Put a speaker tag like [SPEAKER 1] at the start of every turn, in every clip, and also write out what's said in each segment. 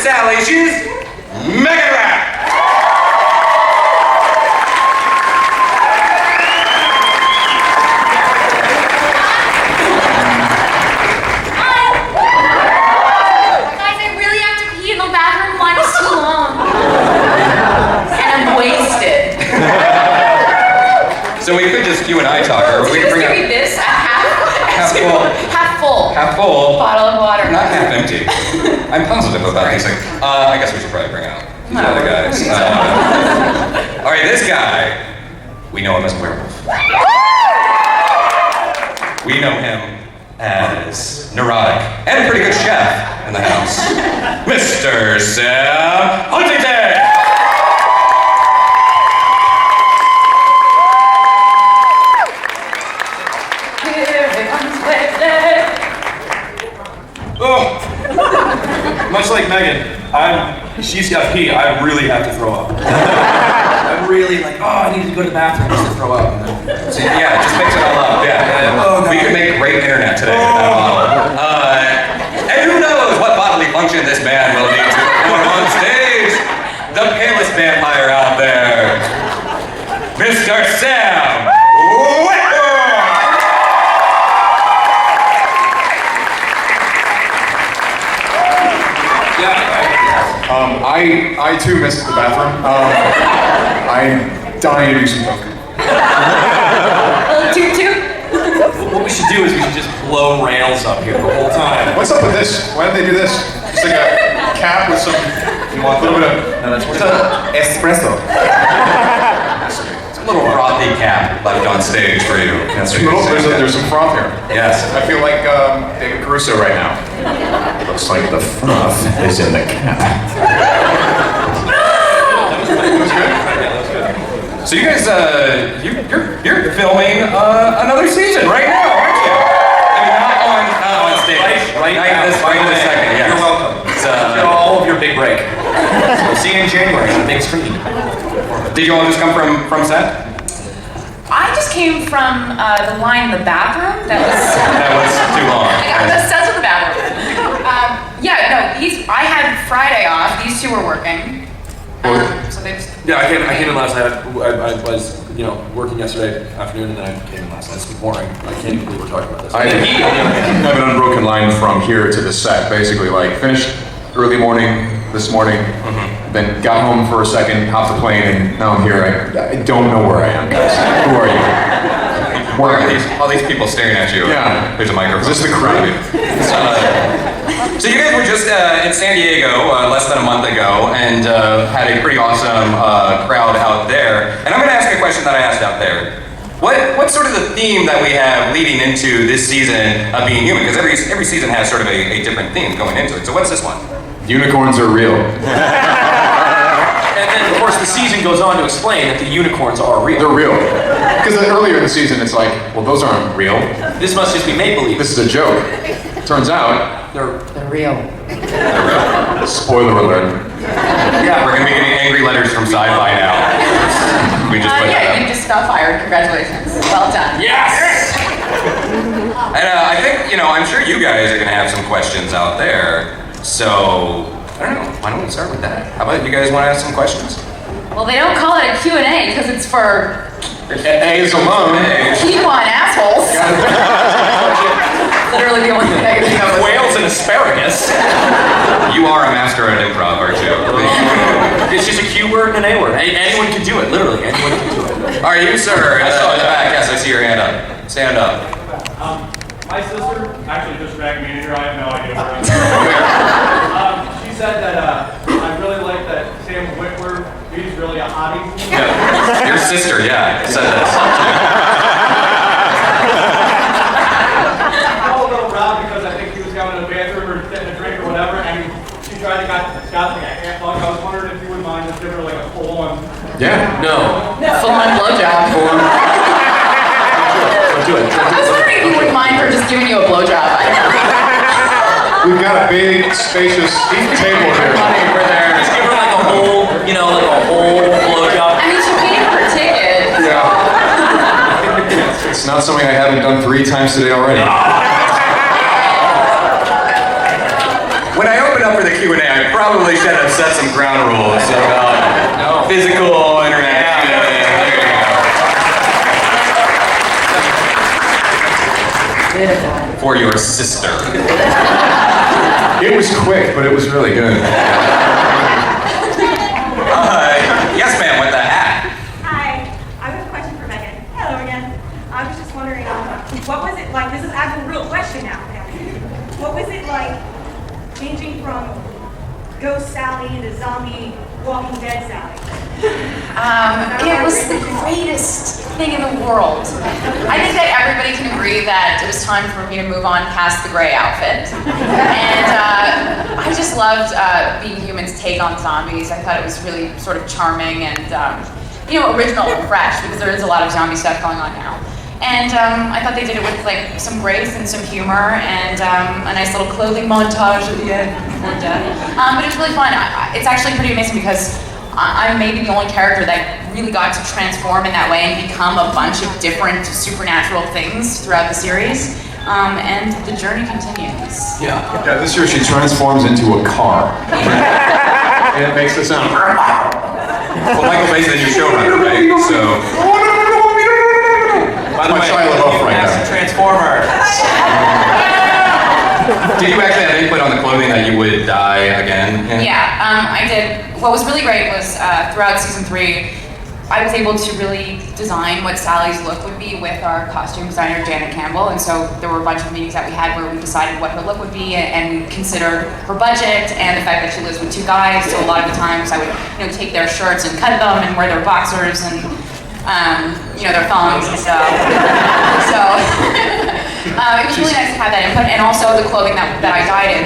[SPEAKER 1] Sally. She's mega rap.
[SPEAKER 2] Guys, I really have to pee in the bathroom. Line is too long. And I'm wasted.
[SPEAKER 1] So we could just you and I talk, or we could bring
[SPEAKER 2] Just
[SPEAKER 1] up
[SPEAKER 2] give me this half
[SPEAKER 1] full.
[SPEAKER 2] Half full.
[SPEAKER 1] Half full.
[SPEAKER 2] Bottle of water.
[SPEAKER 1] Not half empty. I'm positive about these things. I guess we should probably bring out these other guys. All right, this guy, we know him as a werewolf. We know him as neurotic and a pretty good chef in the house, Mr. Sam Huntington.
[SPEAKER 3] Oh, much like Megan, she's got pee. I really have to throw up. I'm really like, I need to go to the bathroom just to throw up.
[SPEAKER 1] So, yeah, just mix it all up. Yeah.
[SPEAKER 3] Oh,
[SPEAKER 1] we could make great internet today with that bottle. And who knows what bodily function this man will need to perform on stage? The palest vampire out there, Mr. Sam.
[SPEAKER 4] I too missed the bathroom. I'm dying to do some coke.
[SPEAKER 3] What we should do is we should just blow rails up here the whole time.
[SPEAKER 4] What's up with this? Why did they do this? It's like a cap with some. You want a little bit of?
[SPEAKER 3] No, that's
[SPEAKER 4] What's that?
[SPEAKER 3] espresso.
[SPEAKER 1] It's a little frothy cap left on stage for you. That's what you're saying.
[SPEAKER 4] There's some froth here.
[SPEAKER 1] Yes.
[SPEAKER 4] I feel like David Caruso right now. Looks like the froth is in the cap.
[SPEAKER 1] So you guys, you're filming another season right now, aren't you? I mean, not on stage.
[SPEAKER 3] Right now.
[SPEAKER 1] This second. Yes.
[SPEAKER 3] You're welcome. You're all of your big break. We'll see you in January on the big screen.
[SPEAKER 1] Did you all just come from set?
[SPEAKER 2] I just came from the line in the bathroom. That
[SPEAKER 1] was too long.
[SPEAKER 2] I got the sense of the bathroom. I had Friday off. These two were working. So they just.
[SPEAKER 3] Yeah, I came in last night. I was, working yesterday afternoon, and then I came in last night. It's boring. I can't believe we're talking about this.
[SPEAKER 4] I have an unbroken line from here to the set. Basically, like finished early morning this morning, then got home for a second, hopped the plane, and now I'm here. I don't know where I am, guys. Who are you?
[SPEAKER 1] Where are all these people staring at you?
[SPEAKER 4] Yeah.
[SPEAKER 1] There's a microphone.
[SPEAKER 4] Is this the crew?
[SPEAKER 1] So you guys were just in San Diego less than a month ago and had a pretty awesome crowd out there. And I'm going to ask a question that I asked out there. What's sort of the theme that we have leading into this season of Being Human? Because every season has sort of a different theme going into it. So what's this one?
[SPEAKER 4] Unicorns are real.
[SPEAKER 3] And then, of course, the season goes on to explain that the unicorns are real.
[SPEAKER 4] They're real. Because earlier in the season, it's like, well, those aren't real.
[SPEAKER 3] This must just be make-believe.
[SPEAKER 4] This is a joke. Turns out,
[SPEAKER 3] They're
[SPEAKER 2] real.
[SPEAKER 4] spoiler alert.
[SPEAKER 1] Yeah, we're going to be getting angry letters from Syfy now. We just put that
[SPEAKER 2] You
[SPEAKER 1] up.
[SPEAKER 2] just got fired. Congratulations. Well done.
[SPEAKER 3] Yes!
[SPEAKER 1] And I think, I'm sure you guys are going to have some questions out there. So, I don't know. Why don't we start with that? How about you guys want to ask some questions?
[SPEAKER 2] Well, they don't call it a Q&A because it's for
[SPEAKER 4] A's alone.
[SPEAKER 2] quinoa and assholes. Literally the only thing I can think of.
[SPEAKER 3] Whales and asparagus.
[SPEAKER 1] You are a master at improv, aren't you?
[SPEAKER 3] It's just a Q word and an A word. Anyone can do it, literally. Anyone can do it.
[SPEAKER 1] All right, you, sir. I saw in the back. Yes, I see your hand up. Stand up.
[SPEAKER 5] My sister, actually just drag manager, I have no idea where I'm she said that I really like that Sam Witwer, he's really a hottie.
[SPEAKER 1] Yeah. Your sister, yeah, said this.
[SPEAKER 5] I felt a little proud because I think he was going to the bathroom or getting a drink or whatever, and she tried to got like a half hug. I was wondering if you would mind just giving her like a full-on.
[SPEAKER 4] Yeah.
[SPEAKER 3] No.
[SPEAKER 2] Full-on blowjob.
[SPEAKER 3] Do it.
[SPEAKER 2] I was wondering if you wouldn't mind her just giving you a blowjob.
[SPEAKER 4] We've got a big, spacious table here.
[SPEAKER 3] We're there. Just give her like a whole, blowjob.
[SPEAKER 2] I mean, she paid for her ticket.
[SPEAKER 4] Yeah. It's not something I haven't done 3 times today already.
[SPEAKER 1] When I opened up for the the Q&A, I probably should have set some ground rules about physical interaction. There you go. For your sister.
[SPEAKER 4] It was quick, but it was really good.
[SPEAKER 1] Yes, ma'am, with the hat.
[SPEAKER 6] Hi, I have a question for Megan. Hello again. I was just wondering, what was it like? This is actually a real question now. What was it like changing from Ghost Sally into zombie Walking Dead Sally?
[SPEAKER 2] It was the greatest thing in the world. I think that everybody can agree that it was time for me to move on past the gray outfit. And I just loved Being Human's take on zombies. I thought it was really sort of charming and, original and fresh, because there is a lot of zombie stuff going on now. And I thought they did it with like some grace and some humor and a nice little clothing montage at the end. But it's really fun. It's actually pretty amazing because I'm maybe the only character that really got to transform in that way and become a bunch of different supernatural things throughout the series. And the journey continues.
[SPEAKER 4] Yeah, this year she transforms into a car. And it makes the sound.
[SPEAKER 1] Well, Michael Bay's the new showrunner, right? So.
[SPEAKER 3] By the way, Transformer.
[SPEAKER 1] Did you actually have input on the clothing that you would dye again?
[SPEAKER 2] Yeah, I did. What was really great was throughout season 3, I was able to really design what Sally's look would be with our costume designer, Janet Campbell. And so there were a bunch of meetings that we had where we decided what her look would be and we considered her budget and the fact that she lives with 2 guys. So a lot of the times I would, take their shirts and cut them and wear their boxers and their thongs and stuff. So it was really nice to have that input, and also the clothing that I dyed in.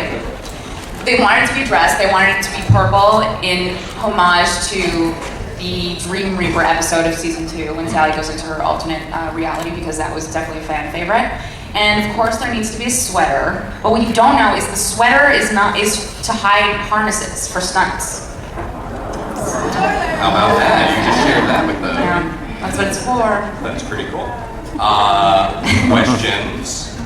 [SPEAKER 2] They wanted it to be dressed. They wanted it to be purple in homage to the Dream Reaper episode of season 2 when Sally goes into her alternate reality, because that was definitely a fan favorite. And of course, there needs to be a sweater. But what you don't know is the sweater is to hide harnesses for stunts.
[SPEAKER 1] How about that? You just shared that with the...
[SPEAKER 2] Yeah. That's what it's for.
[SPEAKER 1] That's pretty cool. Questions?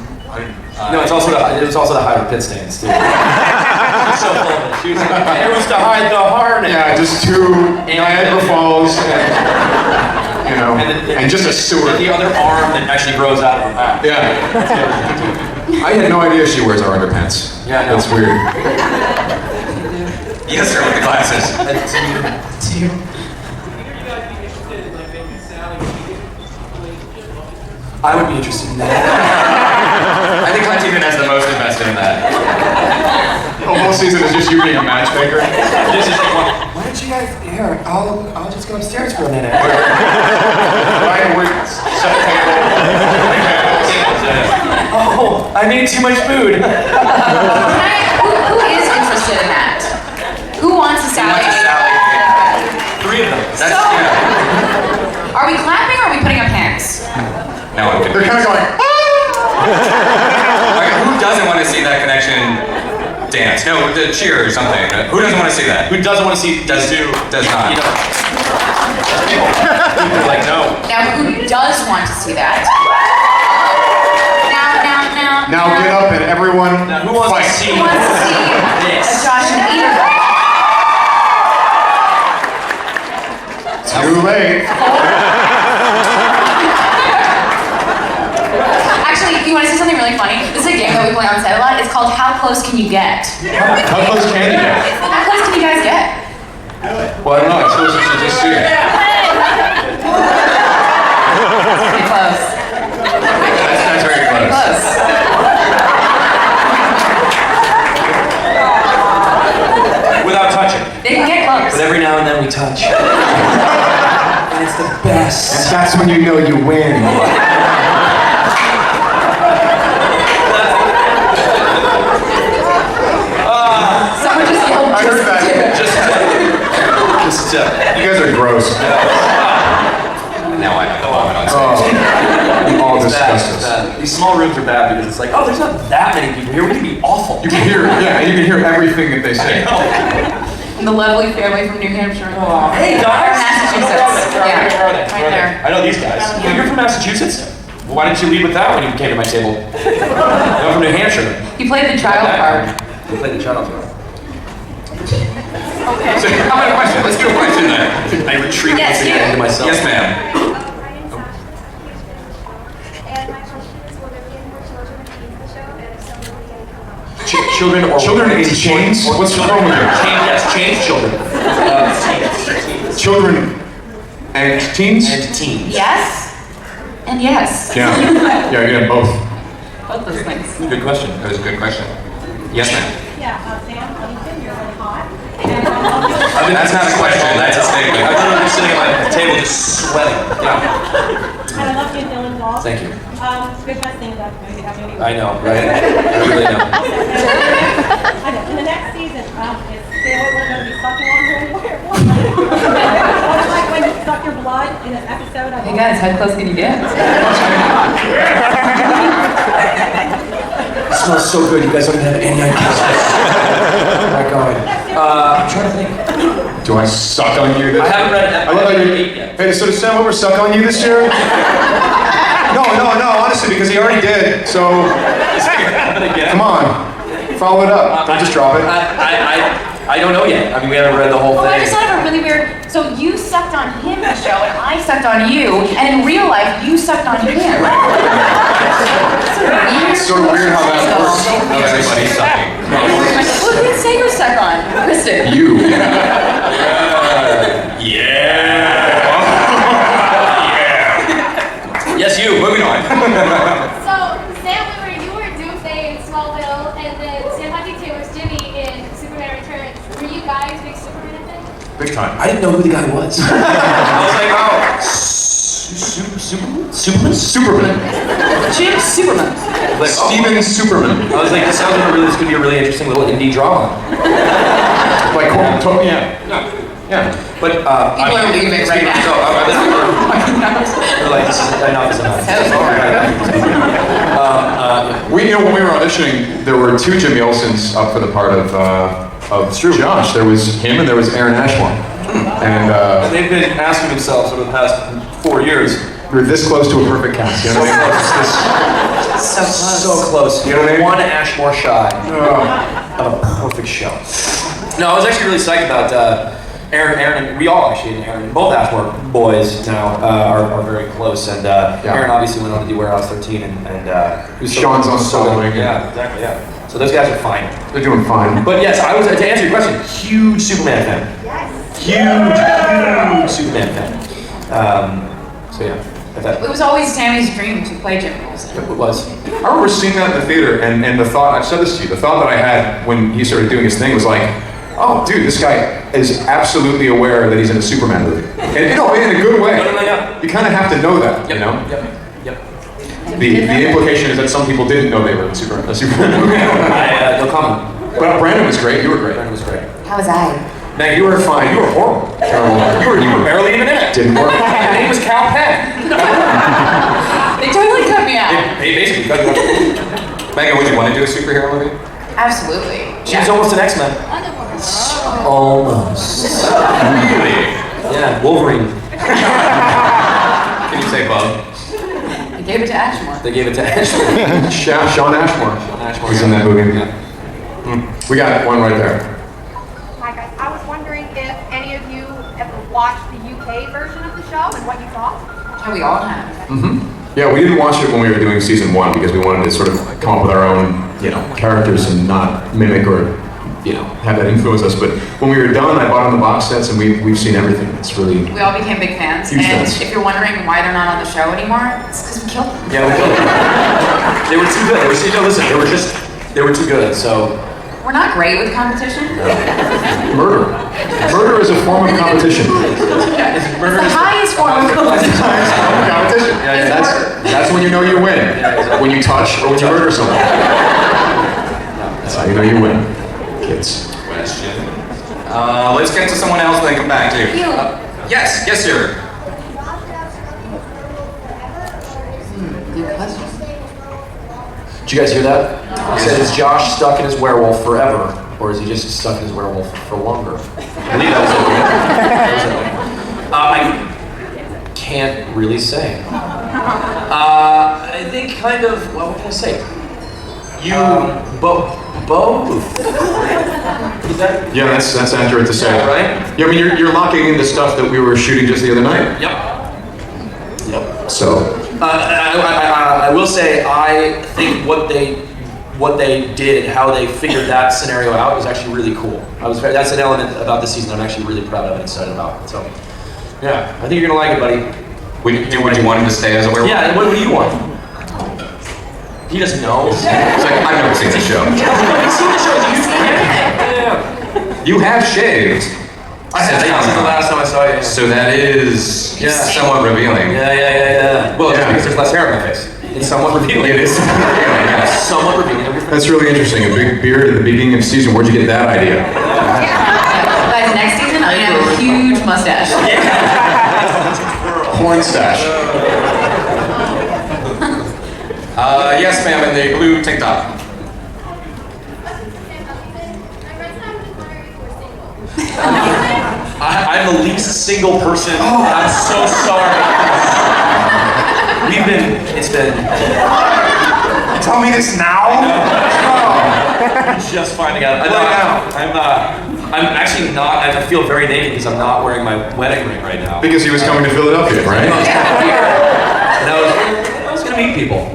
[SPEAKER 3] No, it was also to hide her pit stains too. She's so full of it. She was like, it was to hide the harness.
[SPEAKER 4] Yeah, just 2 Niagara Falls and just a sewer.
[SPEAKER 3] And the other arm that actually grows out of her back.
[SPEAKER 4] Yeah. I had no idea she wears our underpants.
[SPEAKER 3] Yeah, I know.
[SPEAKER 4] That's weird.
[SPEAKER 1] Yes, sir, with the glasses.
[SPEAKER 3] I would be interested in that.
[SPEAKER 1] I think Huntington has the most invested in that.
[SPEAKER 4] The whole season is just you being a matchmaker.
[SPEAKER 3] This is like, why don't you guys here? I'll just go upstairs for a minute.
[SPEAKER 4] Ryan, we're
[SPEAKER 3] Oh, I made too much food.
[SPEAKER 2] Who is interested in that? Who wants a Sally?
[SPEAKER 3] 3 of them.
[SPEAKER 1] That's,
[SPEAKER 2] Are we clapping or are we putting up hands?
[SPEAKER 1] Now I'm
[SPEAKER 4] They're kind of going,
[SPEAKER 1] Okay, who doesn't want to see that connection dance? No, the cheer or something. Who doesn't want to see that?
[SPEAKER 3] Who doesn't want to see
[SPEAKER 1] Does not.
[SPEAKER 3] People are like, no.
[SPEAKER 2] Now, who does want to see that?
[SPEAKER 4] now get up and everyone
[SPEAKER 3] Now, who wants
[SPEAKER 4] fight.
[SPEAKER 3] to see
[SPEAKER 2] Who wants to see
[SPEAKER 3] this?
[SPEAKER 2] a Josh and Eden fight?
[SPEAKER 4] Too late.
[SPEAKER 2] Actually, you want to see something really funny? This is a game that we play on set a lot. It's called How Close Can You Get?
[SPEAKER 4] How close can you get?
[SPEAKER 2] How close can you guys get?
[SPEAKER 4] Well, I don't know. I suppose we should just see it.
[SPEAKER 2] Pretty close.
[SPEAKER 1] That's very close.
[SPEAKER 2] Close.
[SPEAKER 3] Without touching.
[SPEAKER 2] They can get close.
[SPEAKER 3] But every now and then we touch. And it's the best.
[SPEAKER 4] And that's when you know you win.
[SPEAKER 2] Someone just yelled.
[SPEAKER 4] I heard that.
[SPEAKER 3] Just
[SPEAKER 4] You guys are gross.
[SPEAKER 1] Now I have to vomit on stage.
[SPEAKER 4] You all
[SPEAKER 3] it's bad,
[SPEAKER 4] disgust
[SPEAKER 3] it's
[SPEAKER 4] us.
[SPEAKER 3] bad. These small rooms are bad because it's like, oh, there's not that many people here. We can be awful.
[SPEAKER 4] You can hear, you can hear everything that they say.
[SPEAKER 2] And the lovely family from New Hampshire.
[SPEAKER 3] Hey, guys.
[SPEAKER 2] Massachusetts.
[SPEAKER 3] Where are they?
[SPEAKER 2] Right there.
[SPEAKER 3] I know these guys. Yeah, you're from Massachusetts? Well, why didn't you lead with that when you came to my table? I'm from New Hampshire.
[SPEAKER 2] He played the child card.
[SPEAKER 3] You played the child card.
[SPEAKER 2] Okay.
[SPEAKER 1] So how about a question? Let's do a question then.
[SPEAKER 3] I retreat
[SPEAKER 2] Yes,
[SPEAKER 3] once again
[SPEAKER 2] you.
[SPEAKER 3] into myself.
[SPEAKER 1] Yes, ma'am.
[SPEAKER 7] And my question is, will there be any more children in the show? And if so, will they come out?
[SPEAKER 3] Children or
[SPEAKER 4] Children in chains? What's wrong with you?
[SPEAKER 3] Yes, change children.
[SPEAKER 4] Children and teens?
[SPEAKER 3] And teens.
[SPEAKER 2] Yes. And yes.
[SPEAKER 4] Yeah. Yeah, you're gonna have both.
[SPEAKER 2] Both those things.
[SPEAKER 3] Good question.
[SPEAKER 1] That was a good question. Yes, ma'am.
[SPEAKER 6] Yeah, Sam, Huntington, you're really hot.
[SPEAKER 1] That's not a question, that's a statement.
[SPEAKER 3] I've literally been sitting at the table just sweating. Yeah.
[SPEAKER 6] And I love you, Dylan Wall.
[SPEAKER 3] Thank you.
[SPEAKER 6] Good best thing about movie.
[SPEAKER 3] I know, right? I really know.
[SPEAKER 6] I know. In the next season, is Taylor going to be sucking on her where? Like when you suck your blood in an episode of.
[SPEAKER 2] Hey guys, how close can you get?
[SPEAKER 3] It smells so good. You guys don't even have any idea. Oh my god. I'm trying to think.
[SPEAKER 4] Do I suck on you?
[SPEAKER 3] I haven't read
[SPEAKER 4] I love how you. Hey, so does Sam Witwer suck on you this year? No, honestly, because he already did. So, come on, follow it up. Don't just drop it.
[SPEAKER 3] I don't know yet. I mean, we haven't read the whole
[SPEAKER 2] Well, I
[SPEAKER 3] thing.
[SPEAKER 2] just thought of a really weird. So you sucked on him in the show, and I sucked on you, and in real life, you sucked on him.
[SPEAKER 4] It's sort of weird how that works.
[SPEAKER 1] Everybody's sucking.
[SPEAKER 2] Who did you say you suck on? Kristen.
[SPEAKER 4] You.
[SPEAKER 3] Yes, you.
[SPEAKER 1] Moving on.
[SPEAKER 7] So, Sam Witwer, you were Doomsday in Smallville, and then Sam Huntington was Jimmy in Superman Returns. Were you guys big Superman fans?
[SPEAKER 4] Big time.
[SPEAKER 3] I didn't know who the guy was. I was like, oh, Superman?
[SPEAKER 2] Jim Superman.
[SPEAKER 3] Like,
[SPEAKER 4] Steven Superman.
[SPEAKER 3] I was like, this this could be a really interesting little indie drama.
[SPEAKER 4] Like Corbin Tony. Yeah.
[SPEAKER 3] Yeah. But,
[SPEAKER 2] People are leaving right now.
[SPEAKER 3] So, they're like, this is enough is enough.
[SPEAKER 4] When we were auditioning, there were two Jimmy Olsens up for the part of Josh. There was him and there was Aaron Ashmore. And
[SPEAKER 3] And they've been asking themselves over the past 4 years.
[SPEAKER 4] we were this close to a perfect cast. You know what I mean?
[SPEAKER 2] So close.
[SPEAKER 3] So close.
[SPEAKER 4] You know what I mean?
[SPEAKER 3] One Ashmore shy of a perfect show. No, I was actually really psyched about Aaron, and we all actually, Aaron, both Ashmore boys now are very close. And Aaron obviously went on to do Warehouse 13, and who's
[SPEAKER 4] Sean's on solo.
[SPEAKER 3] Yeah, exactly. Yeah. So those guys are fine.
[SPEAKER 4] They're doing fine.
[SPEAKER 3] But yes, I was to answer your question. Huge Superman fan.
[SPEAKER 6] Yes.
[SPEAKER 3] Huge Superman fan. So yeah, if that
[SPEAKER 2] It was always Sammy's dream to play Jim Olsen.
[SPEAKER 3] it was.
[SPEAKER 4] I remember seeing that in the theater, and the thought, I've said this to you, the thought that I had when he started doing his thing was like, oh, dude, this guy is absolutely aware that he's in a Superman movie. And in a good way.
[SPEAKER 3] No, yeah.
[SPEAKER 4] You kind of have to know that, you know?
[SPEAKER 3] Yep.
[SPEAKER 4] The implication is that some people didn't know they were in a Superman movie.
[SPEAKER 3] No comment.
[SPEAKER 4] But Brandon was great, you were great.
[SPEAKER 3] Brandon was great.
[SPEAKER 2] How was I?
[SPEAKER 4] Man, you were fine, you were horrible. You were
[SPEAKER 3] Barely even in it.
[SPEAKER 4] didn't work.
[SPEAKER 3] His name was Cal Penn.
[SPEAKER 2] They totally cut me out.
[SPEAKER 3] He basically cut you off.
[SPEAKER 1] Megan, would you want to do a superhero movie?
[SPEAKER 2] Absolutely.
[SPEAKER 3] She was almost an X-Men.
[SPEAKER 7] Wonder Woman.
[SPEAKER 3] Almost.
[SPEAKER 1] Really?
[SPEAKER 3] Yeah, Wolverine.
[SPEAKER 1] Can you say Bug?
[SPEAKER 2] I gave it to Ashmore.
[SPEAKER 3] They gave it to Ashmore.
[SPEAKER 4] Sean Ashmore.
[SPEAKER 3] Ashmore
[SPEAKER 4] was in that movie.
[SPEAKER 3] Yeah.
[SPEAKER 4] We got one right there.
[SPEAKER 6] Hi guys, I was wondering if any of you ever watched the UK version of the show and what you thought.
[SPEAKER 2] Yeah, we all have.
[SPEAKER 4] Yeah, we didn't watch it when we were doing season 1 because we wanted to sort of come up with our own, characters and not mimic or, have that influence us. But when we were done, I bought them the box sets and we've seen everything. It's really,
[SPEAKER 2] We all became big fans.
[SPEAKER 4] Huge
[SPEAKER 2] And
[SPEAKER 4] fans.
[SPEAKER 2] if you're wondering why they're not on the show anymore, it's because we killed them.
[SPEAKER 3] Yeah, we killed them. They were too good. They were too good. So
[SPEAKER 2] We're not great with competition.
[SPEAKER 4] murder. Murder is a form of competition.
[SPEAKER 2] It's the highest form of competition.
[SPEAKER 4] Competition. That's when you know you win. When you touch or when you murder someone. That's how you know you win, kids.
[SPEAKER 1] Question. Let's get to someone else and then come back to you. Yes, sir.
[SPEAKER 2] Good question.
[SPEAKER 3] did you guys hear that? He said, "Is Josh stuck in his werewolf forever, or is he just stuck in his werewolf for longer?" I believe that was okay. I can't really say. I think kind of. Well, what can I say? You both. Is that?
[SPEAKER 4] Yeah, that's accurate to say.
[SPEAKER 3] Yeah, right?
[SPEAKER 4] Yeah, I mean, you're locking into stuff that we were shooting just the other night.
[SPEAKER 3] Yep.
[SPEAKER 4] So,
[SPEAKER 3] I will say, I think what they did, how they figured that scenario out was actually really cool. That's an element about this season I'm actually really proud of and excited about. So, yeah, I think you're gonna like it, buddy.
[SPEAKER 1] Would you want him to stay as a werewolf?
[SPEAKER 3] Yeah, what do you want? He doesn't know.
[SPEAKER 1] It's like, I've never seen the show.
[SPEAKER 3] You've seen the show, you see everything. Yeah.
[SPEAKER 1] You have shaved.
[SPEAKER 3] I said that was the last time I saw you.
[SPEAKER 1] So that is
[SPEAKER 3] Yeah.
[SPEAKER 1] somewhat revealing.
[SPEAKER 3] Yeah. Well, it's because there's less hair on my face. It's somewhat revealing.
[SPEAKER 1] It is.
[SPEAKER 3] It's somewhat revealing.
[SPEAKER 4] that's really interesting. A big beard at the beginning of the season. Where'd you get that idea?
[SPEAKER 2] Guys, next season I'm gonna have a huge mustache.
[SPEAKER 4] Porn stash.
[SPEAKER 1] Yes, ma'am, in the blue tank top.
[SPEAKER 3] I'm the least single person. I'm so sorry. It's been.
[SPEAKER 4] Tell me this now.
[SPEAKER 3] I'm just finding out. I'm actually not. I feel very naked because I'm not wearing my wedding ring right now.
[SPEAKER 4] Because he was coming to Philadelphia, right?
[SPEAKER 3] And I was gonna meet people.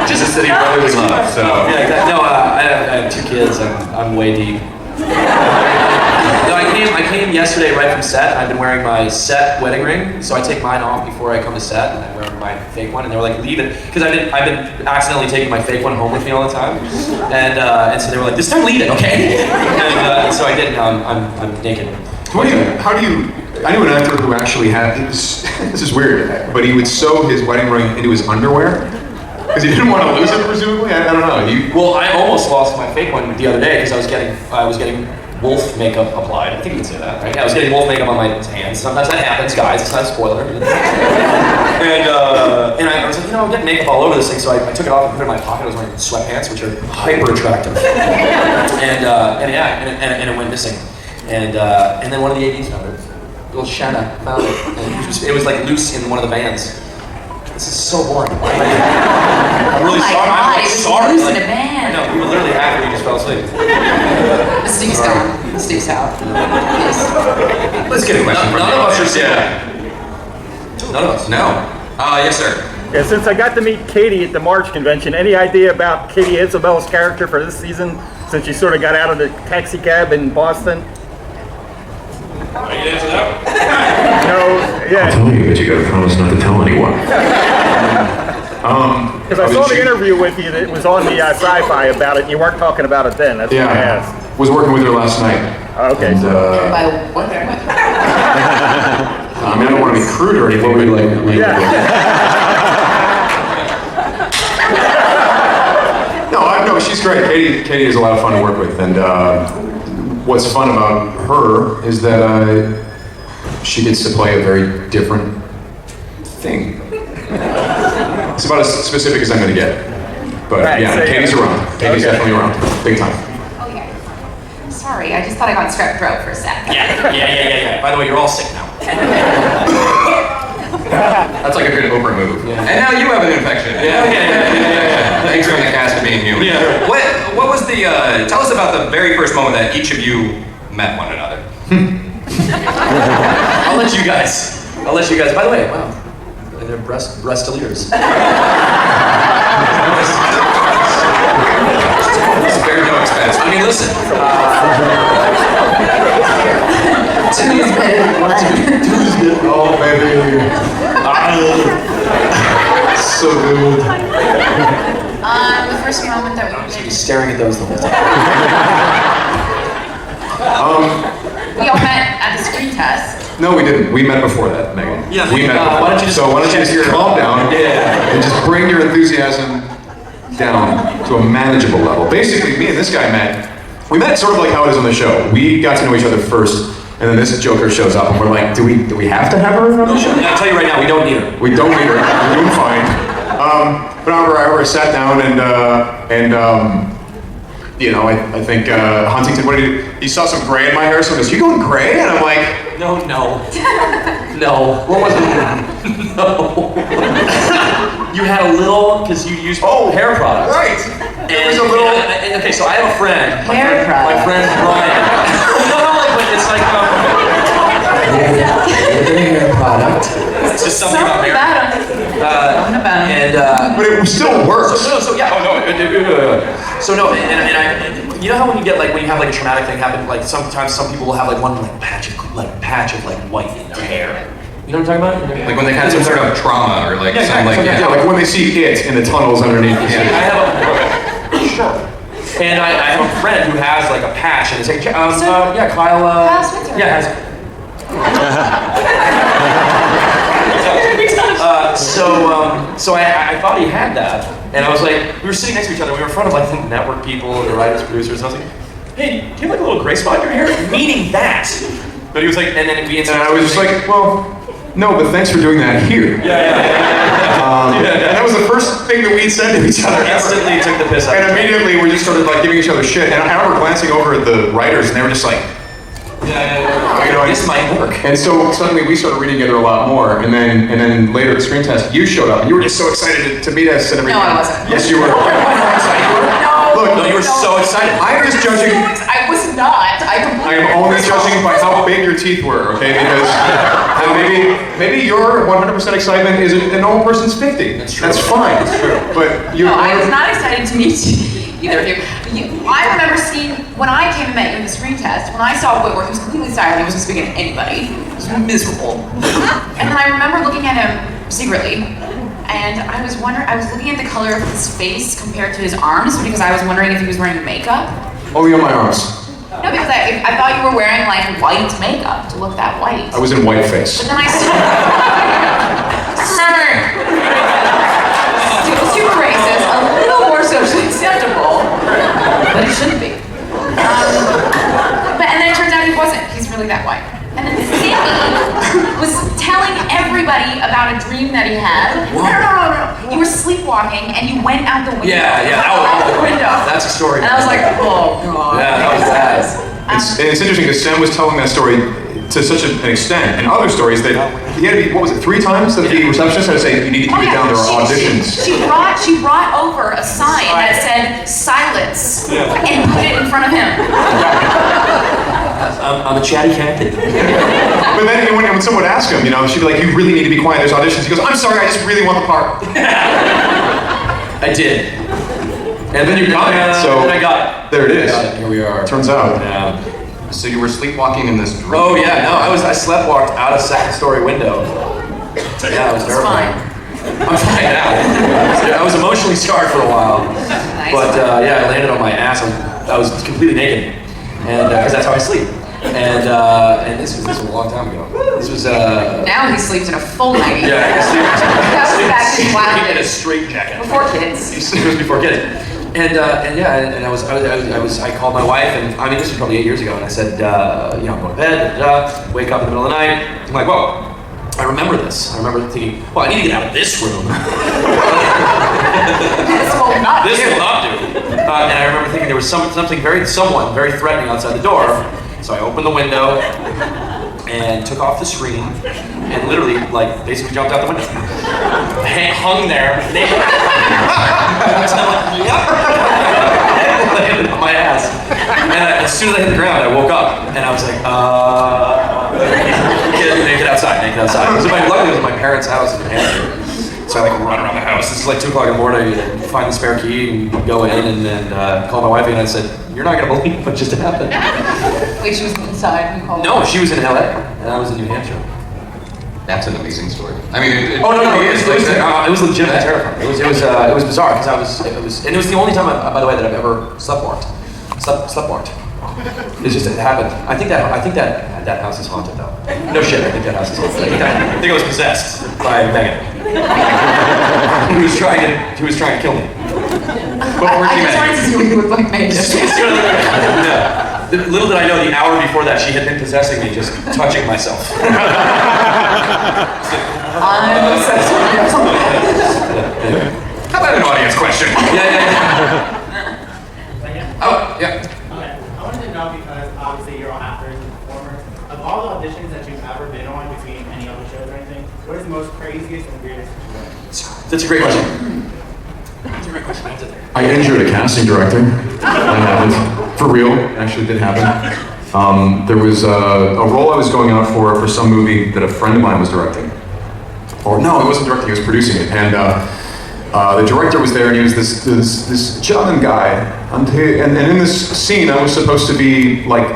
[SPEAKER 1] Just a city brotherly love, so.
[SPEAKER 3] Yeah, exactly. No, I have 2 kids. I'm way deep. No, I came yesterday right from set, and I've been wearing my set wedding ring. So I take mine off before I come to set, and I wear my fake one. And they were like, "Leave it," because I've been accidentally taking my fake one home with me all the time. And so they were like, "This time, leave it, okay?" And so I did. Now I'm naked.
[SPEAKER 4] How do you? I knew an actor who actually had this. This is weird, but he would sew his wedding ring into his underwear because he didn't want to lose it. Presumably, I don't know.
[SPEAKER 3] Well, I almost lost my fake one the other day because I was getting wolf makeup applied. I think you can say that, right? Yeah, I was getting wolf makeup on my hands. Sometimes that happens, guys. It's not a spoiler. And I was like, I'm getting makeup all over this thing, so I took it off and put it in my pocket. I was wearing sweatpants, which are hyper attractive. And it went missing. And then one of the ADs found it. Little Shanna found it. And it was like loose in one of the vans. This is so boring. I'm really sorry. I'm sorry.
[SPEAKER 2] Loose in a van.
[SPEAKER 3] I know, we were literally after you just fell asleep.
[SPEAKER 2] The Steve's gone. The Steve's out. Yes.
[SPEAKER 1] Let's get a question from
[SPEAKER 3] None
[SPEAKER 1] the
[SPEAKER 3] of us are
[SPEAKER 1] audience.
[SPEAKER 3] single. None of us.
[SPEAKER 1] No. Yes, sir.
[SPEAKER 8] Yeah, since I got to meet Katie at the March convention, any idea about Katie Isabel's character for this season, since she sort of got out of the taxi cab in Boston?
[SPEAKER 3] Are you answer that?
[SPEAKER 8] No, yeah.
[SPEAKER 4] Tell you, but you got to promise not to tell anyone.
[SPEAKER 8] Because I saw the interview with you that was on the Syfy about it, and you weren't talking about it then. That's what I asked.
[SPEAKER 4] Was working with her last night.
[SPEAKER 8] Okay.
[SPEAKER 4] And,
[SPEAKER 2] By what?
[SPEAKER 4] I mean, I don't want to be crude or anything, but like,
[SPEAKER 8] Yeah.
[SPEAKER 4] No, she's great. Katie is a lot of fun to work with, and what's fun about her is that she gets to play a very different thing. It's about as specific as I'm going to get, but
[SPEAKER 8] Right,
[SPEAKER 4] yeah,
[SPEAKER 8] so
[SPEAKER 4] Katie's around. Katie's definitely around, big time.
[SPEAKER 2] Oh yeah. Sorry, I just thought I got strep throat for a sec.
[SPEAKER 3] Yeah. By the way, you're all sick now.
[SPEAKER 1] That's like a good Oprah move.
[SPEAKER 3] Yeah.
[SPEAKER 1] And now you have an infection.
[SPEAKER 3] Yeah.
[SPEAKER 1] Thanks for the cast of being human.
[SPEAKER 3] Yeah.
[SPEAKER 1] What was the, tell us about the very first moment that each of you met one another.
[SPEAKER 3] I'll let you guys. By the way, wow. They're breastaliers.
[SPEAKER 1] Spare no expense.
[SPEAKER 3] I mean, listen.
[SPEAKER 2] Two is better than one.
[SPEAKER 4] Oh, baby. So good.
[SPEAKER 2] The first moment that we
[SPEAKER 3] Just
[SPEAKER 2] did,
[SPEAKER 3] staring at those the whole time.
[SPEAKER 2] we all met at the screen test.
[SPEAKER 4] No, we didn't. We met before that, Megan.
[SPEAKER 3] Yeah,
[SPEAKER 4] we met before.
[SPEAKER 3] why don't you just
[SPEAKER 4] so why don't you
[SPEAKER 3] check
[SPEAKER 4] just
[SPEAKER 3] your-
[SPEAKER 4] calm down
[SPEAKER 3] Yeah.
[SPEAKER 4] and just bring your enthusiasm down to a manageable level. Basically, me and this guy met. We met sort of like how it is on the show. We got to know each other first, and then this Joker shows up, and we're like, do we have to have her on the show?
[SPEAKER 3] I'll tell you right now, we don't need her.
[SPEAKER 4] We don't need her. We're doing fine. But I remember I sat down and you know, I think Huntington, what did he do? He saw some gray in my hair, so he goes, "You going gray?" And I'm like,
[SPEAKER 3] No. What was it? No. You had a little, because you used hair product.
[SPEAKER 4] Right.
[SPEAKER 3] And,
[SPEAKER 4] There was a little.
[SPEAKER 3] okay, so I have a friend.
[SPEAKER 2] Hair product.
[SPEAKER 3] My friend Brian. But it's like hair product. It's just something about hair.
[SPEAKER 4] But it still works.
[SPEAKER 3] So yeah. Oh no. So no, and I, you know how when you get like when you have like a traumatic thing happen, like sometimes some people will have like one like patch of white in their hair. You know what I'm talking about?
[SPEAKER 1] Like when they had some sort of trauma or like
[SPEAKER 3] Yeah,
[SPEAKER 1] some like
[SPEAKER 3] exactly.
[SPEAKER 4] Yeah, like when they see it in the tunnels underneath the city.
[SPEAKER 3] I have a sure. And I have a friend who has like a patch, and it's like, yeah, Kyle.
[SPEAKER 2] Kyle Switzer.
[SPEAKER 3] Yeah, has. So I thought he had that, and I was like, we were sitting next to each other. We were in front of like the network people, the writers, producers. And I was like, hey, do you have like a little gray spot in your hair? Meaning that. But he was like, and then we.
[SPEAKER 4] And I was just like, well, no, but thanks for doing that here. And that was the first thing that we'd said to each other ever.
[SPEAKER 3] Instantly took the piss out.
[SPEAKER 4] And immediately we just started like giving each other shit. And I remember glancing over at the writers, and they were just like, you know,
[SPEAKER 3] This might work.
[SPEAKER 4] And so suddenly we started reading together a lot more. And then later at the screen test, you showed up. And you were just so excited to meet us and everything.
[SPEAKER 2] No, I wasn't.
[SPEAKER 4] Yes, you were. Look,
[SPEAKER 3] No, you were so excited.
[SPEAKER 4] I'm just judging.
[SPEAKER 2] I was not.
[SPEAKER 4] I am only judging by how big your teeth were, okay? Because maybe your 100% excitement is a normal person's 50.
[SPEAKER 3] That's true.
[SPEAKER 4] That's fine.
[SPEAKER 3] That's true.
[SPEAKER 4] But you.
[SPEAKER 2] No, I was not excited to meet either of you. I remember seeing, when I came and met you in the screen test, when I saw Whitworth, he was completely silent, he wasn't speaking to anybody. He was miserable. And then I remember looking at him secretly, and I was looking at the color of his face compared to his arms, because I was wondering if he was wearing makeup.
[SPEAKER 4] Oh, you're my arms.
[SPEAKER 2] No, because I thought you were wearing like white makeup to look that white.
[SPEAKER 4] I was in white face.
[SPEAKER 2] But then I super racist, a little more socially acceptable, but it shouldn't be. And then it turns out he wasn't. He's really that white. And then Sammy was telling everybody about a dream that he had. No. You were sleepwalking and you went out the window.
[SPEAKER 3] Out
[SPEAKER 2] the window.
[SPEAKER 3] That's a story.
[SPEAKER 2] And I was like, oh god.
[SPEAKER 3] Yeah, that was bad.
[SPEAKER 4] It's interesting because Sam was telling that story to such an extent, and other stories that he had to be, what was it, 3 times that the receptionist had to say, you need to keep it down, there are auditions.
[SPEAKER 2] She brought over a sign that said silence and put it in front of him.
[SPEAKER 3] I'm a chatty Cathy.
[SPEAKER 4] But then when someone would ask him, you know, she'd be like, you really need to be quiet, there's auditions. He goes, I'm sorry, I just really want the part.
[SPEAKER 3] I did.
[SPEAKER 4] And then you got it, so
[SPEAKER 3] and I got it.
[SPEAKER 4] there it is.
[SPEAKER 3] Here we are.
[SPEAKER 4] Turns out.
[SPEAKER 3] Yeah.
[SPEAKER 1] So you were sleepwalking in this dream?
[SPEAKER 3] Oh yeah, no, I sleptwalked out a second-story window. Yeah, it was terrifying. I'm fine now. I was emotionally scarred for a while, but yeah, I landed on my ass. I was completely naked, and because that's how I sleep. And this was a long time ago. This was
[SPEAKER 2] Now he sleeps in a full nightie.
[SPEAKER 3] yeah,
[SPEAKER 2] That was back in Wild
[SPEAKER 3] in a
[SPEAKER 2] Days.
[SPEAKER 3] straight jacket.
[SPEAKER 2] Before kids.
[SPEAKER 3] It was before kids. And I called my wife, and I mean this was probably 8 years ago, and I said, you know, I'm going to bed, wake up in the middle of the night. I'm like, whoa, I remember this. I remember thinking, well, I need to get out of this room. This will not do. And I remember thinking there was someone very threatening outside the door. So I opened the window and took off the screen and literally, like, basically jumped out the window. Hung there, naked. So I'm like, yep. Landed on my ass. And as soon as I hit the ground, I woke up and I was like, naked outside. Luckily, it was my parents' house in New Hampshire. So I like run around the house. This is like 2 o'clock in the morning. I find the spare key and go in and call my wife and I said, "You're not gonna believe what just happened."
[SPEAKER 2] Wait, she was inside. You called
[SPEAKER 3] No, she was in LA and I was in New Hampshire.
[SPEAKER 1] That's an amazing story. I mean,
[SPEAKER 3] It was legitimately terrifying. It was bizarre because it was the only time, by the way, that I've ever sleptwalked. It happened. I think that house is haunted though. No shit, I think that house is haunted. I think I was possessed by Megan. Who was trying to kill me.
[SPEAKER 2] I just wanted to see what you look like, man.
[SPEAKER 3] Yeah. Little did I know, the hour before that, she had been possessing me, just touching myself.
[SPEAKER 2] I'm obsessed with you.
[SPEAKER 1] How about an audience question?
[SPEAKER 3] Yeah.
[SPEAKER 1] Oh, yeah.
[SPEAKER 9] Okay. I wanted to know because obviously you're all actors and performers. Of all the auditions that you've ever been on between any other shows or anything, what is the most craziest and weirdest situation?
[SPEAKER 3] That's a great question.
[SPEAKER 4] I injured a casting director. That happened. For real, it actually did happen. There was a role I was going out for some movie that a friend of mine was directing. Or no, he wasn't directing, he was producing it. And the director was there, and he was this German guy. And in this scene, I was supposed to be like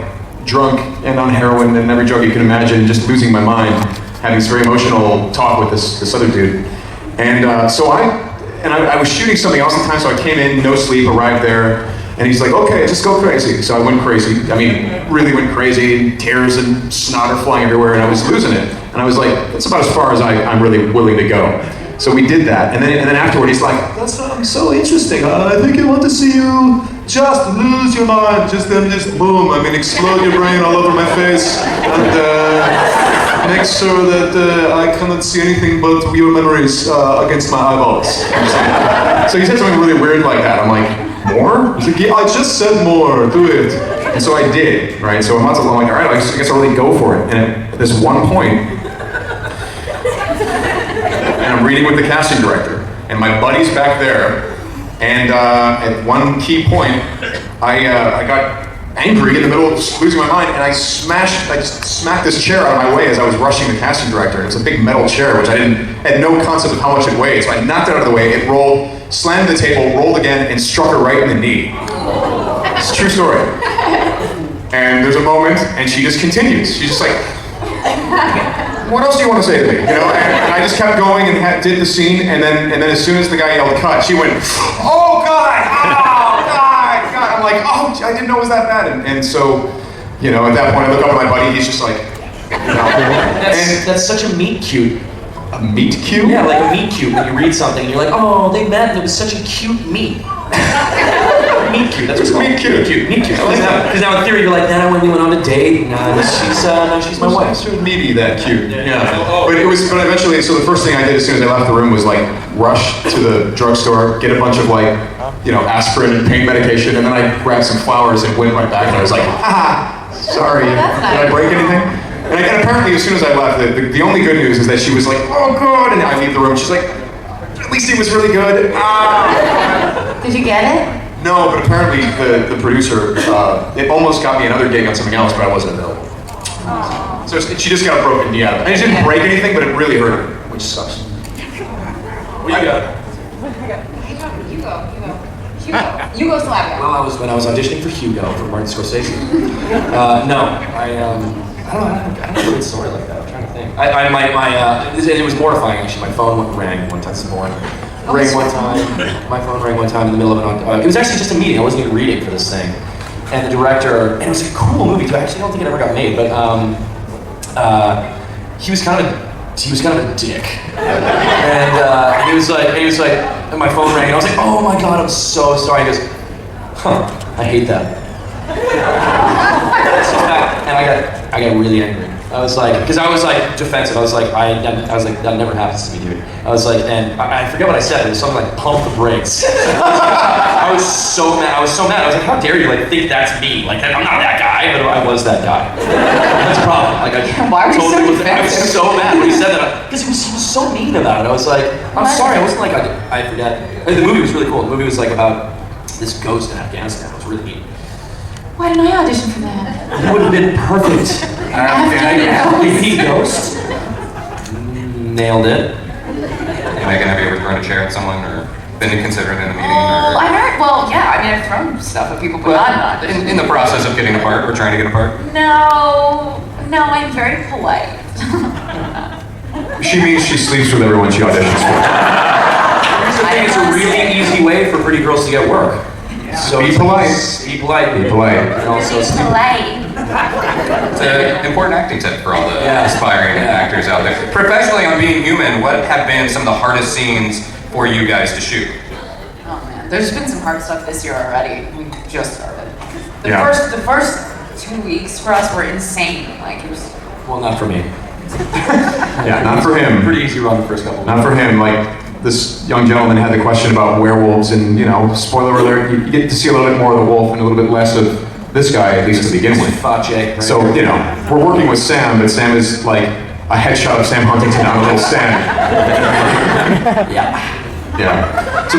[SPEAKER 4] drunk and on heroin and every drug you can imagine, just losing my mind, having this very emotional talk with this other dude. And so I was shooting something else at the time, so I came in, no sleep, arrived there, and he's like, okay, just go crazy. So I went crazy. I mean, really went crazy, tears and snot are flying everywhere, and I was losing it. And I was like, that's about as far as I'm really willing to go. So we did that, and then afterward he's like, that's so interesting. I think I want to see you just lose your mind, just boom, I mean, explode your brain all over my face, and make sure that I cannot see anything but your memories against my eyeballs. So he said something really weird like that. I'm like, more? He's like, yeah, I just said more, do it. And so I did, right? So I'm like, all right, I guess I'll really go for it. And at this one point, and I'm reading with the casting director, and my buddy's back there, and at one key point, I got angry in the middle of losing my mind, and I just smacked this chair out of my way as I was rushing the casting director. It's a big metal chair, which I had no concept of how much it weighed, so I knocked it out of the way, it rolled, slammed the table, rolled again, and struck her right in the knee. It's a true story. And there's a moment, and she just continues. She's just like, what else do you want to say to me? You know, and I just kept going and did the scene, and then as soon as the guy yelled cut, she went, oh God, oh God, God. I'm like, oh, I didn't know it was that bad. And so, you know, at that point I look up at my buddy, he's just like, you know.
[SPEAKER 3] That's such a meet cute.
[SPEAKER 4] A meet cute?
[SPEAKER 3] Yeah, like a meet cute when you read something and you're like, oh, they met and it was such a cute meet. Meet cute, that's what's called.
[SPEAKER 4] Meet cute.
[SPEAKER 3] Meet cute. Because now in theory you're like, then when we went on a date, she's my wife.
[SPEAKER 4] Sort of maybe that cute. Yeah. But eventually, so the first thing I did as soon as I left the room was like rush to the drugstore, get a bunch of like, you know, aspirin and pain medication, and then I grabbed some flowers and went right back and I was like, sorry, did I break anything? And apparently as soon as I left, the only good news is that she was like, oh good, and I leave the room, she's like, at least it was really good.
[SPEAKER 2] Did you get it?
[SPEAKER 4] No, but apparently the producer, it almost got me another gig on something else, but I wasn't available. So she just got a broken knee out of it. And it didn't break anything, but it really hurt her, which sucks. What do you got?
[SPEAKER 2] Hugo Slavia.
[SPEAKER 3] Well, when I was auditioning for Hugo for Martin Scorsese. No, I don't know a good story like that. I'm trying to think. It was mortifying actually. My phone rang one time this morning. My phone rang one time in the middle of it was actually just a meeting. I wasn't even reading for this thing. And the director, and it was a cool movie too. Actually, I don't think it ever got made, but he was kind of a dick. And he was like, and my phone rang, and I was like, oh my God, I'm so sorry. He goes, I hate that. And I got really angry. I was like, because I was like defensive. I was like, that never happens to me, dude. I was like, and I forget what I said. It was something like, pump the brakes. I was so mad. I was like, how dare you like think that's me? Like I'm not that guy, but I was that guy. That's a problem. Like
[SPEAKER 2] why were you so defensive?
[SPEAKER 3] I was so mad when he said that because he was so mean about it. I was like, I'm sorry. I wasn't like I forget. The movie was really cool. The movie was like about this ghost in Afghanistan. It was really neat.
[SPEAKER 2] Why didn't I audition for that?
[SPEAKER 3] It would have been perfect. MVP Ghost. Nailed it.
[SPEAKER 1] Megan, have you ever thrown a chair at someone or been considered in a meeting?
[SPEAKER 2] Oh, I've thrown stuff at people, but not
[SPEAKER 1] in the process of getting apart or trying to get apart?
[SPEAKER 2] No, I'm very polite.
[SPEAKER 4] She means she sleeps with everyone she auditions for.
[SPEAKER 3] Here's the thing, it's a really easy way for pretty girls to get work. So
[SPEAKER 4] be polite.
[SPEAKER 3] Be polite.
[SPEAKER 4] Be polite.
[SPEAKER 3] And also
[SPEAKER 2] polite.
[SPEAKER 1] It's an important acting tip for all the aspiring actors out there. Professionally, on Being Human, what have been some of the hardest scenes for you guys to shoot?
[SPEAKER 2] Oh man, there's been some hard stuff this year already. We just started. The first 2 weeks for us were insane. Like it was.
[SPEAKER 3] Well, not for me.
[SPEAKER 4] Yeah, not for him.
[SPEAKER 3] Pretty easy run the first couple.
[SPEAKER 4] Not for him. Like this young gentleman had the question about werewolves, and you know, spoiler alert, you get to see a little bit more of the wolf and a little bit less of this guy, at least to begin with.
[SPEAKER 3] Right?
[SPEAKER 4] So, you know, we're working with Sam, but Sam is like a headshot of Sam Huntington on a little stand.
[SPEAKER 3] Yeah.
[SPEAKER 4] Yeah. So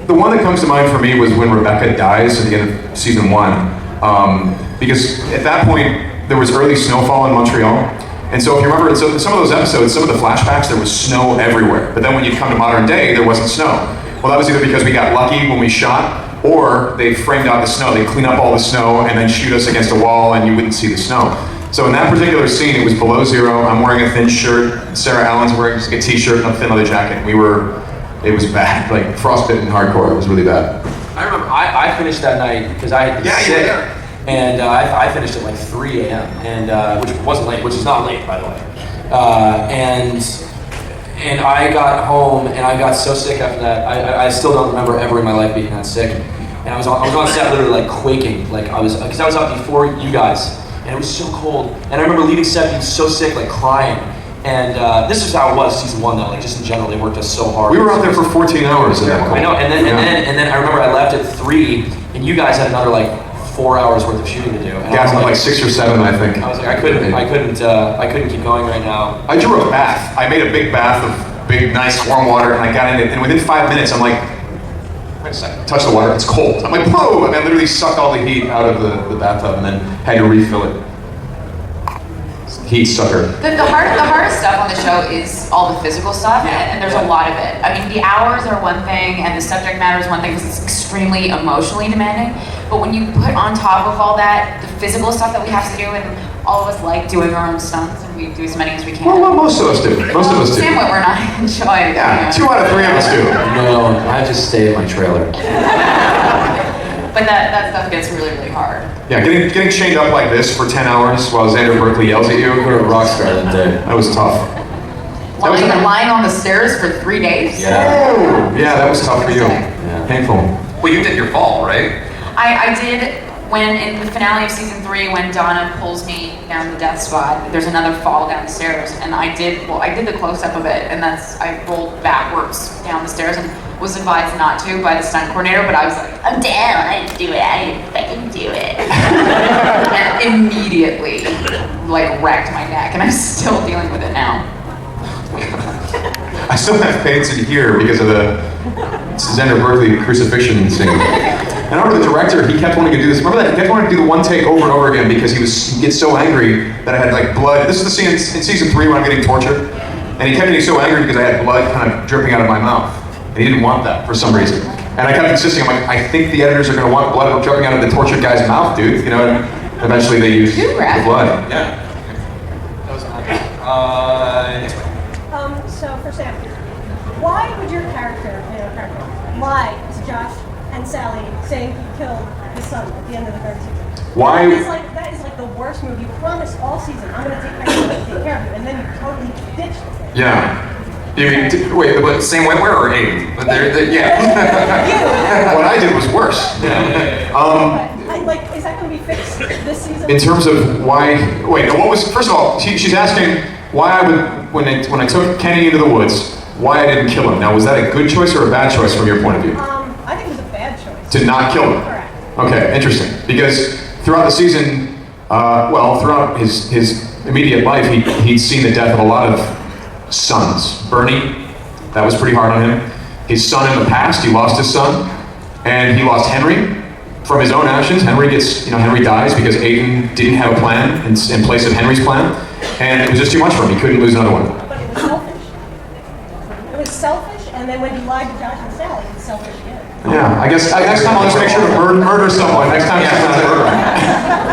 [SPEAKER 4] the one that comes to mind for me was when Rebecca dies at the end of season 1, because at that point there was early snowfall in Montreal, and so if you remember, so some of those episodes, some of the flashbacks, there was snow everywhere. But then when you come to modern day, there wasn't snow. Well, that was either because we got lucky when we shot, or they framed out the snow. They clean up all the snow and then shoot us against a wall, and you wouldn't see the snow. So in that particular scene, it was below zero. I'm wearing a thin shirt. Sarah Allen's wearing just a t-shirt and a thin leather jacket. It was bad, like frostbitten hardcore. It was really bad.
[SPEAKER 3] I remember I finished that night because I had been sick, and I finished at like 3 a.m. and which wasn't late, which is not late, by the way. And I got home and I got so sick after that. I still don't remember ever in my life being that sick. And I was on set literally like quaking, like because I was up before you guys. And it was so cold. And I remember leaving set being so sick, like crying. And this is how it was season 1 though, like just in general, they worked us so hard.
[SPEAKER 4] We were out there for 14 hours.
[SPEAKER 3] I know, and then I remember I left at 3, and you guys had another like 4 hours worth of shooting to do. And
[SPEAKER 4] yeah, like 6 or 7, I think.
[SPEAKER 3] I was like, I couldn't keep going right now.
[SPEAKER 4] I drew a bath. I made a big bath of big, nice, warm water, and I got in it. And within 5 minutes, I'm like, wait a second, touch the water, it's cold. I'm like, whoa! And I literally sucked all the heat out of the bathtub, and then had to refill it. Heat sucker.
[SPEAKER 2] The hardest stuff on the show is all the physical stuff, and there's a lot of it. I mean, the hours are one thing, and the subject matter is one thing because it's extremely emotionally demanding. But when you put on top of all that, the physical stuff that we have to do, and all of us like doing our own stunts, and we do as many as we can.
[SPEAKER 4] Well, most of us do. Most of us do.
[SPEAKER 2] Sam Whitwer and I enjoy it.
[SPEAKER 4] Yeah, 2 out of 3 of us do.
[SPEAKER 3] No, I just stay in my trailer.
[SPEAKER 2] But that stuff gets really, really hard.
[SPEAKER 4] Yeah, getting chained up like this for 10 hours while Xander Berkeley yells at you.
[SPEAKER 3] You're a rock star that day.
[SPEAKER 4] That was tough.
[SPEAKER 2] Lying on the stairs for 3 days?
[SPEAKER 4] Yeah. Yeah, that was tough for you.
[SPEAKER 3] Yeah.
[SPEAKER 4] Painful.
[SPEAKER 1] Well, you did your fall, right?
[SPEAKER 2] I did when in the finale of season 3 when Donna pulls me down the death spot. There's another fall down the stairs, and I did the close up of it, and I rolled backwards down the stairs and was advised not to by the stunt coordinator, but I was like, I'm down, I didn't do it, I didn't fucking do it. And immediately, like, wrecked my neck, and I'm still dealing with it now.
[SPEAKER 4] I still have pains in here because of the Xander Berkeley crucifixion scene. And I remember the director, he kept wanting to do this. Remember that? He kept wanting to do the one take over and over again because he gets so angry that I had like blood. This is the scene in season 3 when I'm getting tortured. And he kept getting so angry because I had blood kind of dripping out of my mouth. And he didn't want that for some reason. And I kept insisting, I'm like, I think the editors are going to want blood dripping out of the tortured guy's mouth, dude. You know, and eventually they used the blood.
[SPEAKER 1] Yeah.
[SPEAKER 3] That was
[SPEAKER 6] So for Sam, why would your character lie to Josh and Sally saying he killed his son at the end of the 3rd season?
[SPEAKER 4] Why?
[SPEAKER 6] That is like the worst move. You promised all season, I'm going to take care of you, and then you totally ditched the thing.
[SPEAKER 4] Yeah. You mean, wait,
[SPEAKER 1] But Sam Whitwer or Aiden? But yeah.
[SPEAKER 4] what I did was worse.
[SPEAKER 6] Is that going to be fixed this season?
[SPEAKER 4] In terms of why, first of all, she's asking why I would, when I took Kenny into the woods, why I didn't kill him. Now, was that a good choice or a bad choice from your point of view?
[SPEAKER 6] I think it was a bad choice.
[SPEAKER 4] To not kill him?
[SPEAKER 6] Correct.
[SPEAKER 4] Okay, interesting. Because throughout the season, throughout his immediate life, he'd seen the death of a lot of sons. Bernie, that was pretty hard on him. His son in the past, he lost his son. And he lost Henry from his own actions. Henry dies because Aiden didn't have a plan in place of Henry's plan. And it was just too much for him. He couldn't lose another one.
[SPEAKER 6] But it was selfish. It was selfish, and then when he lied to Josh and Sally, it was selfish again.
[SPEAKER 4] Yeah, I guess next time I'll just make sure to murder someone. Next time,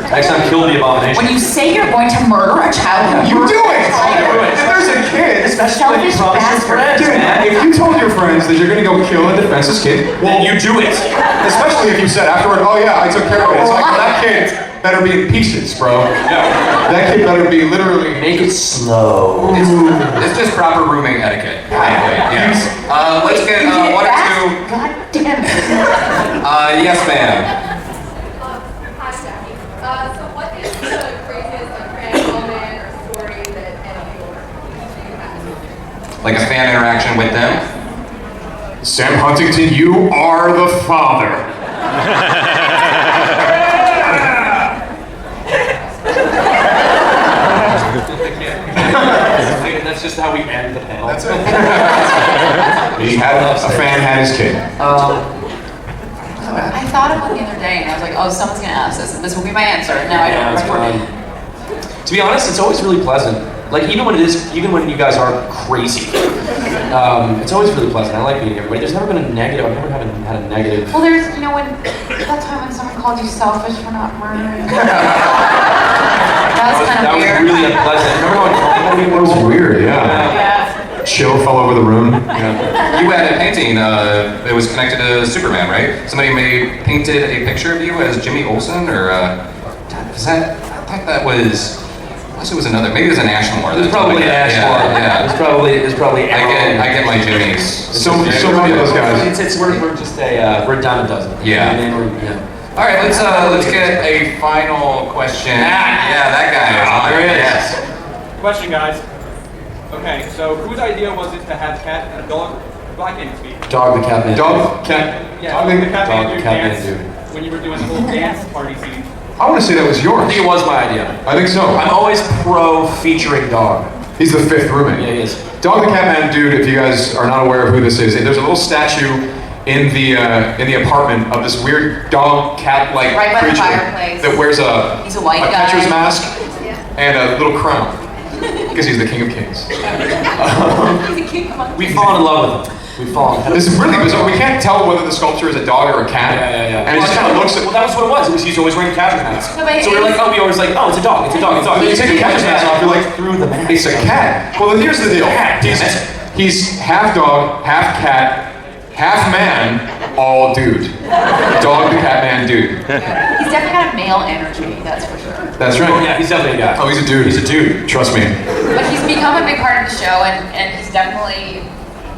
[SPEAKER 3] Next time, kill the abomination.
[SPEAKER 2] When you say you're going to murder a child,
[SPEAKER 4] you do it! If there's a kid,
[SPEAKER 3] Especially when you promise your friends,
[SPEAKER 4] dude,
[SPEAKER 3] man.
[SPEAKER 4] if you told your friends that you're gonna go kill a defenseless kid,
[SPEAKER 3] Then you do it.
[SPEAKER 4] especially if you said afterward, oh yeah, I took care of it. It's like, well, that kid better be in pieces, bro.
[SPEAKER 3] Yeah.
[SPEAKER 4] That kid better be literally.
[SPEAKER 3] Make it slow.
[SPEAKER 1] It's just proper roommate etiquette. Yes. Let's get one or two.
[SPEAKER 2] God damn it.
[SPEAKER 1] Yes, ma'am.
[SPEAKER 10] Hi, Jackie. So what is the craziest fan moment or story that any of you have?
[SPEAKER 1] Like a fan interaction with them.
[SPEAKER 4] Sam Huntington, you are the father.
[SPEAKER 3] That's just how we end the panel.
[SPEAKER 4] That's it. Yes, Kate.
[SPEAKER 2] I thought of one the other day, and I was like, oh, someone's gonna ask this, and this will be my answer. And now I don't remember.
[SPEAKER 3] To be honest, it's always really pleasant. Like even when you guys are crazy, it's always really pleasant. I like meeting everybody. There's never been a negative. I've never had a negative.
[SPEAKER 2] Well, there's, you know, when that time when someone called you selfish for not murdering. That was kind of weird.
[SPEAKER 3] That was really unpleasant. Remember how
[SPEAKER 4] It was weird, yeah.
[SPEAKER 2] Yeah.
[SPEAKER 4] Chill fell over the room. Yeah.
[SPEAKER 1] You had a painting that was connected to Superman, right? Somebody painted a picture of you as Jimmy Olsen, or was that? I thought that was. Unless it was another. Maybe it was a national award.
[SPEAKER 3] It was probably an national award.
[SPEAKER 1] Yeah.
[SPEAKER 3] It was probably.
[SPEAKER 1] I get my Jimmys.
[SPEAKER 4] So many of those guys.
[SPEAKER 3] We're just we're a dime a dozen.
[SPEAKER 1] Yeah. All right, let's get a final question. Yeah, that guy is on.
[SPEAKER 3] There he is.
[SPEAKER 1] Yes.
[SPEAKER 5] Question, guys. Okay, so whose idea was it to have cat and a dog? Black man speak.
[SPEAKER 3] Dog the cat man.
[SPEAKER 4] Dog, cat.
[SPEAKER 5] Yeah,
[SPEAKER 4] Dog,
[SPEAKER 5] the cat man
[SPEAKER 3] dog,
[SPEAKER 5] dude
[SPEAKER 3] cat man
[SPEAKER 5] dance
[SPEAKER 3] dude.
[SPEAKER 5] when you were doing the little dance party scene.
[SPEAKER 4] I want to say that was
[SPEAKER 3] I
[SPEAKER 4] yours.
[SPEAKER 3] think it was my idea.
[SPEAKER 4] I think so.
[SPEAKER 3] I'm always pro featuring dog.
[SPEAKER 4] He's the fifth roommate.
[SPEAKER 3] Yeah, he is.
[SPEAKER 4] Dog the Catman dude, if you guys are not aware of who this is, there's a little statue in the apartment of this weird dog cat like
[SPEAKER 2] Right by the
[SPEAKER 4] creature
[SPEAKER 2] fireplace.
[SPEAKER 4] that wears
[SPEAKER 2] He's a white guy.
[SPEAKER 4] catcher's mask and a little crown because he's the king of kings.
[SPEAKER 3] We've fallen in love with him. We've fallen.
[SPEAKER 4] This is really bizarre. We can't tell whether the sculpture is a dog or a cat.
[SPEAKER 3] Yeah.
[SPEAKER 4] And it just kind of looks
[SPEAKER 3] Well, that was what it was. It was he's always wearing a catcher's mask.
[SPEAKER 2] No, but
[SPEAKER 3] So we were like, we always like, oh, it's a dog. It's a dog. It's a dog.
[SPEAKER 4] Then you take the catcher's mask off, you're like,
[SPEAKER 3] through the mask.
[SPEAKER 4] it's a cat. Well, then here's the deal. He's half dog, half cat, half man, all dude. Dog the Catman dude.
[SPEAKER 2] Yeah. He's definitely got a male energy, that's for sure.
[SPEAKER 4] That's right.
[SPEAKER 3] Oh, yeah, he's definitely a guy.
[SPEAKER 4] Oh, he's a dude. He's a dude. Trust me.
[SPEAKER 2] But he's become a big part of the show, and he's definitely,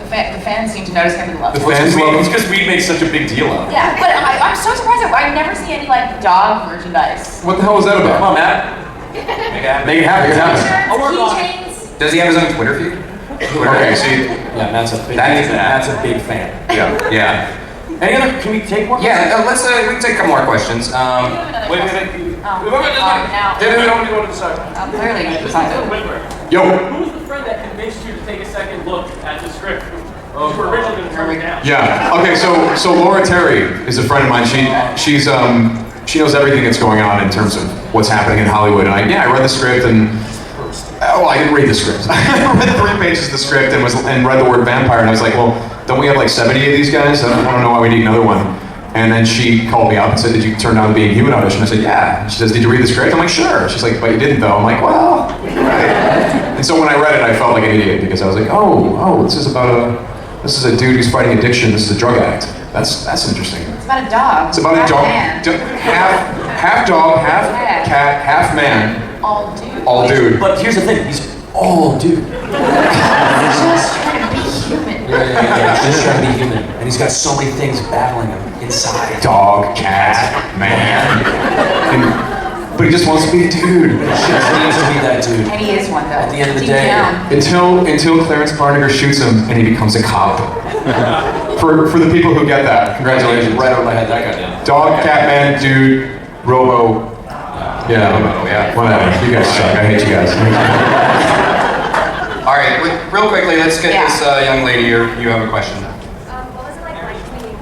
[SPEAKER 2] the fans seem to notice him and love him.
[SPEAKER 4] fans love him.
[SPEAKER 3] It's because we make such a big deal out of it.
[SPEAKER 2] Yeah, but I'm so surprised that I never see any like dog merchandise.
[SPEAKER 4] What the hell was that
[SPEAKER 3] Come
[SPEAKER 4] about?
[SPEAKER 3] on, Matt.
[SPEAKER 4] Make it happen. Make it happen.
[SPEAKER 2] T-shirts,
[SPEAKER 3] I'll work on it.
[SPEAKER 2] keychains.
[SPEAKER 1] Does he have his own Twitter feed?
[SPEAKER 4] Okay, see.
[SPEAKER 3] Yeah, Matt's a big,
[SPEAKER 1] That's
[SPEAKER 3] a big fan.
[SPEAKER 1] Yeah.
[SPEAKER 3] Any other? Can we take more?
[SPEAKER 1] Yeah. Let's we can take a couple more questions.
[SPEAKER 2] We have another
[SPEAKER 3] Wait.
[SPEAKER 2] question.
[SPEAKER 3] Now.
[SPEAKER 2] Now.
[SPEAKER 3] We don't need to go to the side.
[SPEAKER 2] Clearly, you decided.
[SPEAKER 4] Yo.
[SPEAKER 5] Who was the friend that convinced you to take a second look at the script? You were originally going to turn it down.
[SPEAKER 4] Yeah. Okay. So Laura Terry is a friend of mine. She knows everything that's going on in terms of what's happening in Hollywood. And I read the script and I didn't read the script. I read 3 pages of the script and read the word vampire, and I was like, well, don't we have like 70 of these guys? I don't know why we need another one. And then she called me up and said, did you turn down the Being Human audition? I said, yeah. She says, did you read the script? I'm like, sure. She's like, but you didn't though. I'm like, well, you're right. And so when I read it, I felt like an idiot because I was like, oh, this is a dude who's fighting addiction. This is a drug addict. That's interesting.
[SPEAKER 2] It's about a dog.
[SPEAKER 4] It's about a
[SPEAKER 2] Half
[SPEAKER 4] dog,
[SPEAKER 2] man.
[SPEAKER 4] half dog, half cat, half man,
[SPEAKER 2] All dude.
[SPEAKER 4] all dude.
[SPEAKER 3] But here's the thing. He's all dude.
[SPEAKER 2] He's just trying to be human.
[SPEAKER 3] Yeah. He's just trying to be human, and he's got so many things battling him inside.
[SPEAKER 4] Dog, cat, man. But he just wants to be a dude.
[SPEAKER 3] He needs to be that dude.
[SPEAKER 2] And he is one though.
[SPEAKER 3] At the end of the
[SPEAKER 2] Deep
[SPEAKER 3] day.
[SPEAKER 2] down.
[SPEAKER 4] Until Clarence Barneger shoots him and he becomes a cop. For the people who get that, congratulations.
[SPEAKER 3] Right over my head. That guy did.
[SPEAKER 4] Dog, cat, man, dude, Robo. Yeah, whatever. You guys suck. I hate you guys.
[SPEAKER 1] All right. Real quickly, let's get
[SPEAKER 2] Yeah.
[SPEAKER 1] this young lady here. You have a question.
[SPEAKER 7] What was it like tweeting?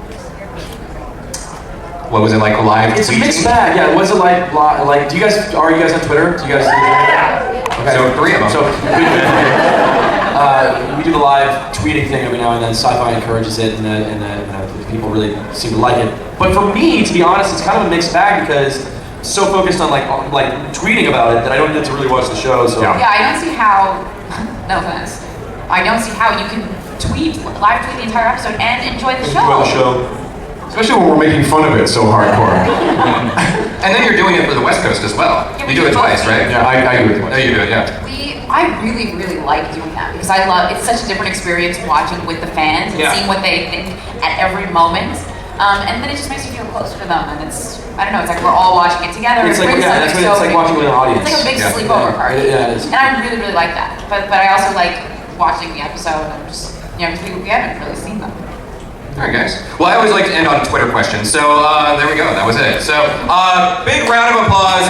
[SPEAKER 1] What was it like live
[SPEAKER 3] It's a
[SPEAKER 1] tweeting?
[SPEAKER 3] mixed bag. Yeah. What's it like? Like, are you guys on Twitter? Do you guys? Okay.
[SPEAKER 1] So 3 of them.
[SPEAKER 3] So we do the live tweeting thing every now and then. Syfy encourages it, and people really seem to like it. But for me, to be honest, it's kind of a mixed bag because I'm so focused on like tweeting about it that I don't get to really watch the show. So
[SPEAKER 2] Yeah, I don't see how, no offense, I don't see how you can live tweet the entire episode and enjoy the show.
[SPEAKER 3] enjoy the show.
[SPEAKER 4] Especially when we're making fun of it so hardcore.
[SPEAKER 1] And then you're doing it for the West Coast as well.
[SPEAKER 2] Yeah,
[SPEAKER 1] You do it twice, right?
[SPEAKER 4] Yeah, I do it
[SPEAKER 1] No,
[SPEAKER 4] twice.
[SPEAKER 1] you do it, yeah.
[SPEAKER 2] I really, really like doing that because it's such a different experience watching with the fans and
[SPEAKER 3] Yeah.
[SPEAKER 2] seeing what they think at every moment. And then it just makes you feel closer to them, and it's like we're all watching it together.
[SPEAKER 3] It's
[SPEAKER 2] It
[SPEAKER 3] like
[SPEAKER 2] brings
[SPEAKER 3] that's
[SPEAKER 2] something
[SPEAKER 3] what it's
[SPEAKER 2] so
[SPEAKER 3] like
[SPEAKER 2] big.
[SPEAKER 3] watching with an audience.
[SPEAKER 2] It's like a big
[SPEAKER 1] Yeah.
[SPEAKER 2] sleepover party.
[SPEAKER 3] Yeah, it is.
[SPEAKER 2] And I really, really like that. But I also like watching the episode and just, because we haven't really seen them.
[SPEAKER 1] All right, guys. Well, I always like to end on Twitter questions. So there we go. That was it. So big round of applause